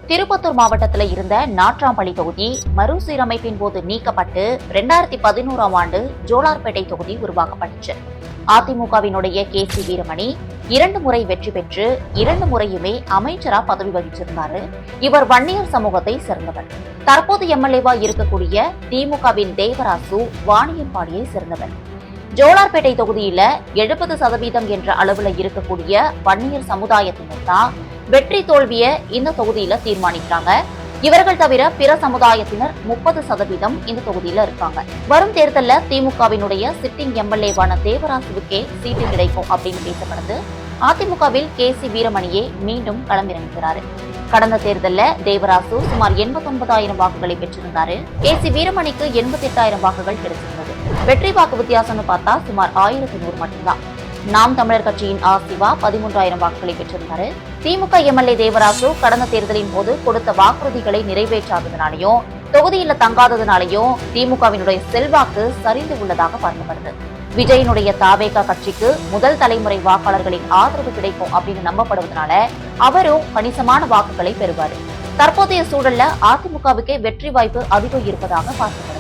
திருப்பத்தூர் மாவட்டத்தில் இருந்த நாட்ராம்பள்ளி தொகுதி மறுசீரமைப்பின் போது நீக்கப்பட்டு 2011ஆம் ஆண்டு ஜோலார்பேட்டை தொகுதி உருவாக்கப்பட்டுச்சு. அதிமுகவினுடைய KC வீரமணி 2 முறை வெற்றி பெற்று 2 முறையுமே அமைச்சரா பதவி வகிச்சிருந்தாரு. இவர் வன்னியர் சமூகத்தை சேர்ந்தவர். தற்போது எம்எல்ஏவா இருக்கக்கூடிய திமுகவின் தேவராசு வாணியம்பாடியை சேர்ந்தவர். ஜோலார்பேட்டை தொகுதியில 70% என்ற அளவுல இருக்கக்கூடிய வன்னியர் சமுதாயத்தினர் தான் வெற்றி தோல்விய இந்த தொகுதியில தீர்மானிக்கிறாங்க. இவர்கள் தவிர பிற சமுதாயத்தினர் 30% இந்த தொகுதியில இருக்காங்க. வரும் தேர்தலில் திமுகவினுடைய சிட்டிங் எம்எல்ஏவான தேவராசுவுக்கே சீட்டு கிடைக்கும் அப்படின்னு பேசப்படுது. அதிமுகவில் KC வீரமணியே மீண்டும் களமிறங்குகிறாரு. கடந்த தேர்தலில் தேவராசு சுமார் 89,000 வாக்குகளை பெற்றிருந்தாரு. KC வீரமணிக்கு 88,000 வாக்குகள் கிடைச்சிருந்தது. வெற்றி வாக்கு வித்தியாசம்னு பார்த்தா சுமார் 1,100 மட்டும்தான். நாம் தமிழர் கட்சியின் சிவா 13,000 வாக்குகளை பெற்றிருந்தாரு. திமுக எம்எல்ஏ தேவராசு கடந்த தேர்தலின் போது கொடுத்த வாக்குறுதிகளை நிறைவேற்றாததுனாலையும் தொகுதியில தங்காததுனாலையும் திமுகவினுடைய செல்வாக்கு சரிந்து உள்ளதாக பார்க்கப்படுது. விஜயனுடைய தாவேகா கட்சிக்கு முதல் தலைமுறை வாக்காளர்களின் ஆதரவு கிடைக்கும் அப்படின்னு நம்பப்படுவதனால அவரும் கணிசமான வாக்குகளை பெறுவாரு. தற்போதைய சூழல்ல அதிமுகவுக்கே வெற்றி வாய்ப்பு அதிகம் இருப்பதாக பார்க்கப்படுது.